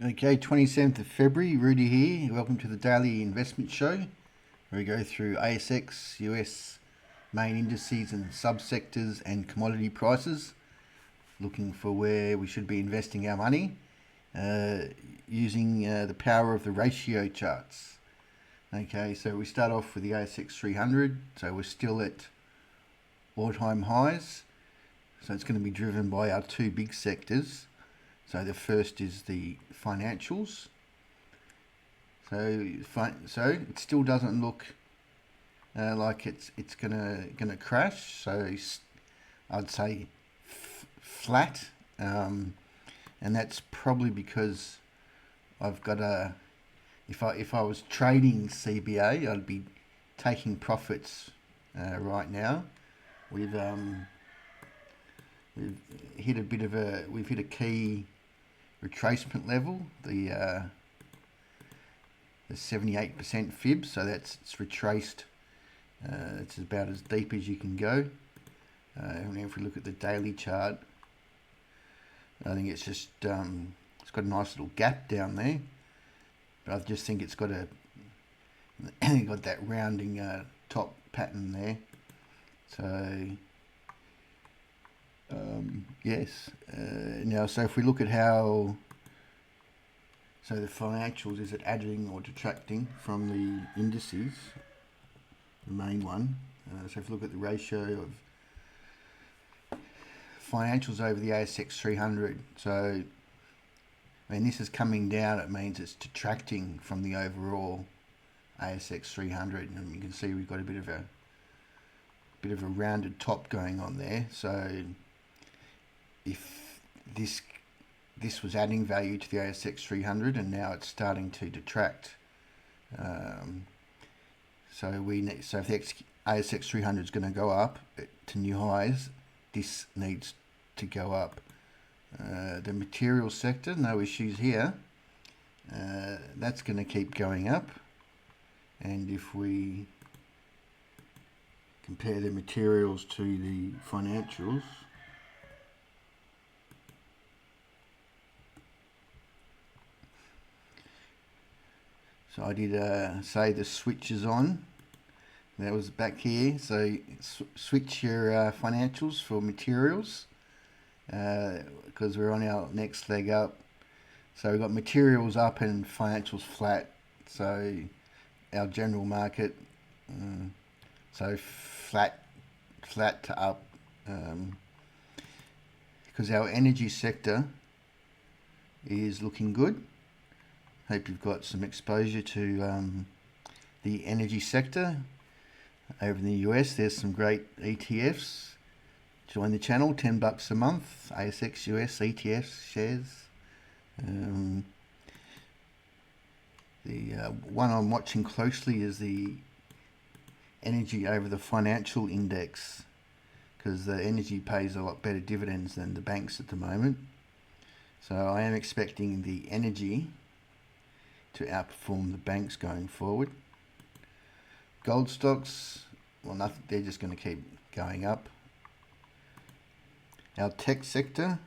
Okay, 27th of February, Rudy here. Welcome to the Daily Investment Show, where we go through ASX US main indices and subsectors and commodity prices, looking for where we should be investing our money using the power of the ratio charts. Okay, so we start off with the ASX 300, so we're still at all-time highs. So it's going to be driven by our two big sectors. So the first is the financials. So it still doesn't look like it's gonna crash. So I'd say flat, and that's probably because I've got a. If I was trading CBA, I'd be taking profits right now. We've hit a key retracement level, the 78% fib, so it's retraced. It's about as deep as you can go. And if we look at the daily chart, I think it's just it's got a nice little gap down there, but I just think it's got got that rounding top pattern there. So yes. Now, so if we look at how, so the financials, is it adding or detracting from the indices, the main one? So if you look at the ratio of financials over the ASX 300, so this is coming down, it means it's detracting from the overall ASX 300, and you can see we've got a bit of a rounded top going on there. So if this was adding value to the ASX 300, and now it's starting to detract. So if the ASX 300 is going to go up to new highs, this needs to go up. The material sector, no issues here. That's going to keep going up, and if we compare the materials to the financials, so I did say the switch is on. That was back here. So switch your financials for materials, because we're on our next leg up. So we've got materials up and financials flat. So our general market, so flat to up, because our energy sector is looking good. Hope you've got some exposure to the energy sector. Over in the US, there's some great ETFs. Join the channel, $10 a month. ASX US ETF shares. The one I'm watching closely is the energy over the financial index, because the energy pays a lot better dividends than the banks at the moment. So I am expecting the energy to outperform the banks going forward. Gold stocks, well, nothing, they're just going to keep going up. Our tech sector,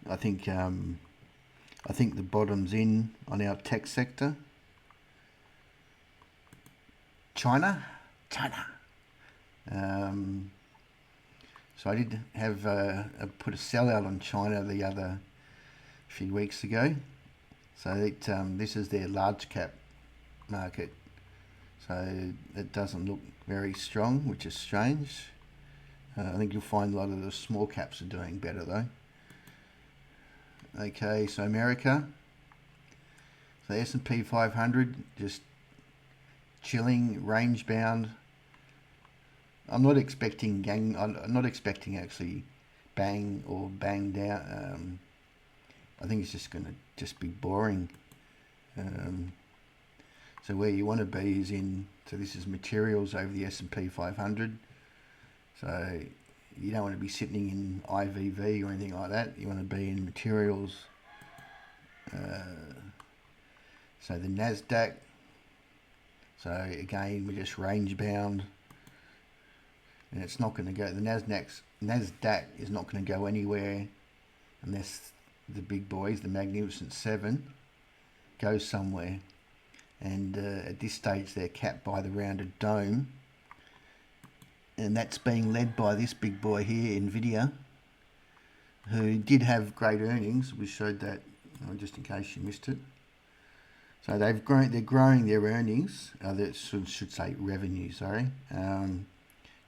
I think the bottom's in on our tech sector. China. So I did have put a sellout on China the other few weeks ago. So this is their large cap market. So it doesn't look very strong, which is strange. I think you'll find a lot of the small caps are doing better though. Okay, so America. So S&P 500 just chilling, range bound. I'm not expecting actually bang down. I think it's just going to be boring. So where you want to be is so this is materials over the S&P 500. So you don't want to be sitting in IVV or anything like that. You want to be in materials. So the Nasdaq. So again, we're just range bound, and it's not going to go. The Nasdaq is not going to go anywhere unless the big boys, the Magnificent Seven, go somewhere. And at this stage they're capped by the rounded dome, and that's being led by this big boy here, Nvidia, who did have great earnings. We showed that, just in case you missed it. So they're growing their earnings, should say revenue, sorry,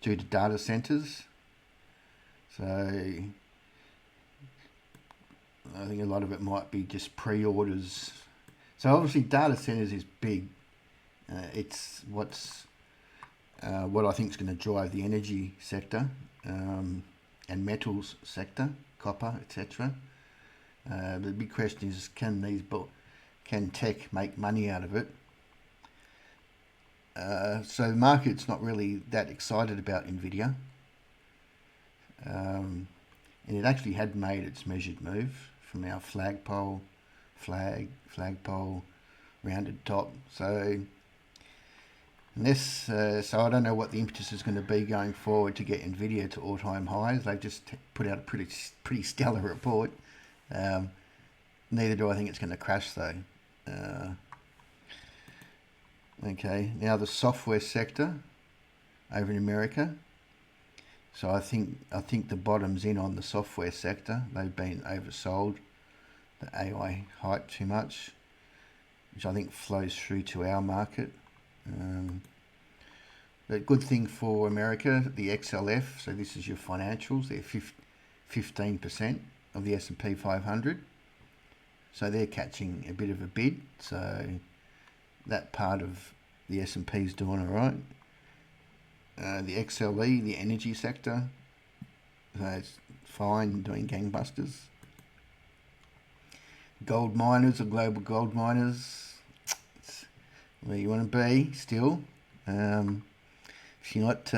due to data centers. So I think a lot of it might be just pre-orders. So obviously data centers is big. It's what I think is going to drive the energy sector and metals sector, copper, etc. The big question is, can tech make money out of it? So the market's not really that excited about Nvidia, and it actually had made its measured move from our flagpole, rounded top. So unless, so I don't know what the impetus is going to be going forward to get Nvidia to all-time highs. They've just put out a pretty stellar report. Neither do I think it's going to crash though. Okay, now the software sector over in America. So I think the bottom's in on the software sector. They've been oversold. The AI hype too much, which I think flows through to our market. But good thing for America, the XLF, so this is your financials, they're 15% of the S&P 500. So they're catching a bit of a bid. So that part of the S&P is doing all right. The XLE, the energy sector, so it's fine, doing gangbusters. Gold miners or global gold miners, it's where you want to be still. If you're not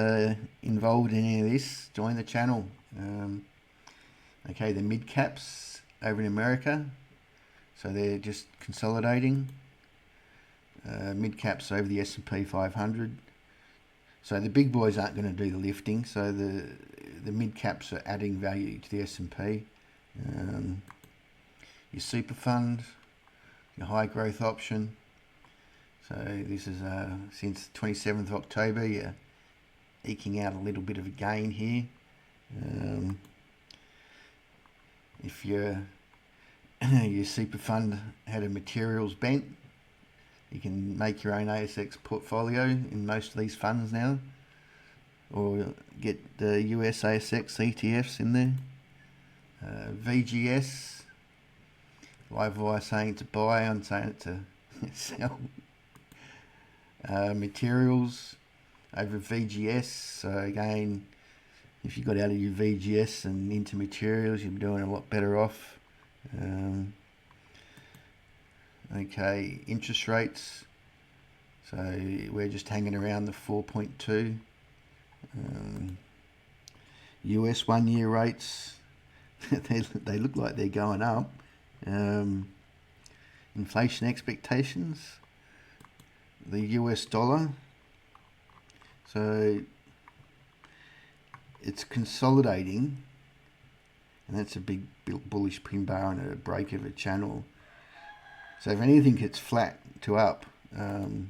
involved in any of this, join the channel. Okay, the mid caps over in America, so they're just consolidating. Mid caps over the S&P 500. So the big boys aren't going to do the lifting. So the mid caps are adding value to the S&P. Your super fund, your high growth option. So this is since 27th of October. You're eking out a little bit of a gain here. If your super fund had a materials bent, you can make your own ASX portfolio in most of these funds now, or get the US ASX ETFs in there. VGS, live wire saying to buy, I'm saying it to sell. Materials over VGS, so again, if you got out of your VGS and into materials, you're doing a lot better off. Okay, interest rates, so we're just hanging around the 4.2. US 1 year rates, they look like they're going up. Inflation expectations, the US dollar, so it's consolidating, and that's a big bullish pin bar and a break of a channel. So if anything, it's flat to up, and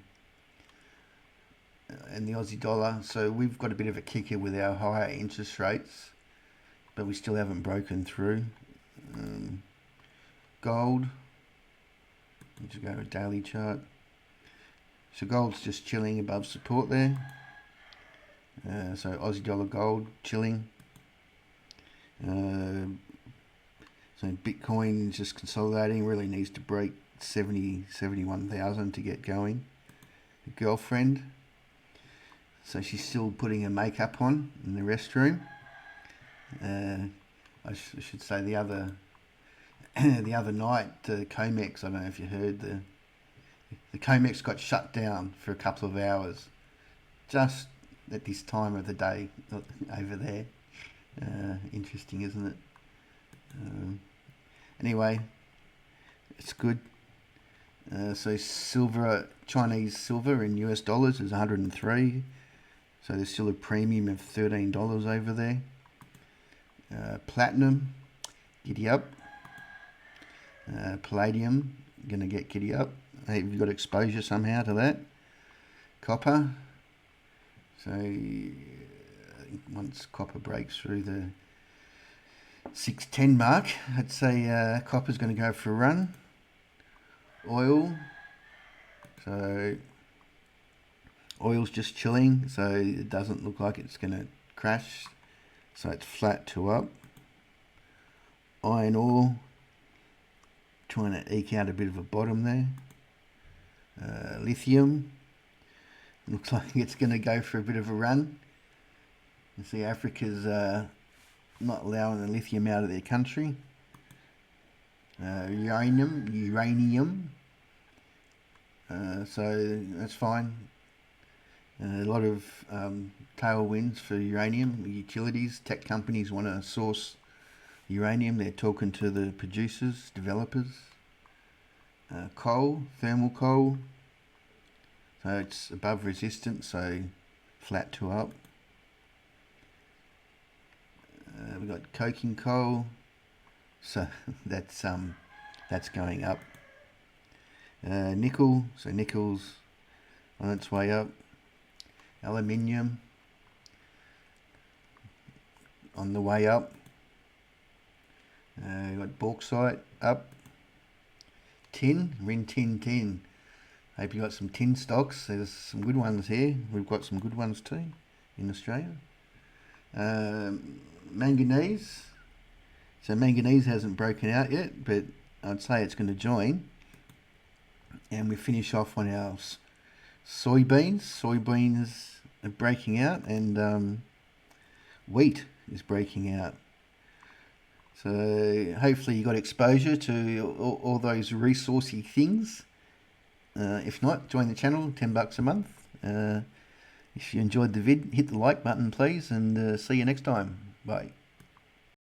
the Aussie dollar. So we've got a bit of a kicker with our higher interest rates, but we still haven't broken through. Gold, let's just go to a daily chart. So gold's just chilling above support there. So Aussie dollar gold chilling. So Bitcoin is just consolidating, really needs to break 71,000 to get going. The girlfriend, so she's still putting her makeup on in the restroom. I should say the other night, Comex, I don't know if you heard, the Comex got shut down for a couple of hours, just at this time of the day over there. Interesting, isn't it? Anyway, it's good. So silver, Chinese silver in US dollars is 103. So there's still a premium of $13 over there. Platinum, giddy up. Palladium, going to get giddy up. Hey, you've got exposure somehow to that. Copper. So once copper breaks through the 610 mark, I'd say copper's going to go for a run. Oil. So oil's just chilling, so it doesn't look like it's going to crash. So it's flat to up. Iron ore, trying to eke out a bit of a bottom there. Lithium, looks like it's going to go for a bit of a run. You see Africa's not allowing the lithium out of their country. Uranium, so that's fine. A lot of tailwinds for uranium. Utilities, tech companies want to source uranium. They're talking to the producers, developers. Coal, thermal coal. So it's above resistance, so flat to up. We've got coking coal, so that's going up. Nickel, so nickel's on its way up. Aluminium on the way up. We've got bauxite up. Tin. Hope you got some tin stocks. There's some good ones here. We've got some good ones too in Australia. Manganese. So manganese hasn't broken out yet, but I'd say it's going to join. And we finish off on our soybeans. Soybeans are breaking out, and wheat is breaking out. So hopefully you got exposure to all those resourcey things. If not, join the channel, $10 a month. If you enjoyed the vid, hit the like button please, and see you next time. Bye.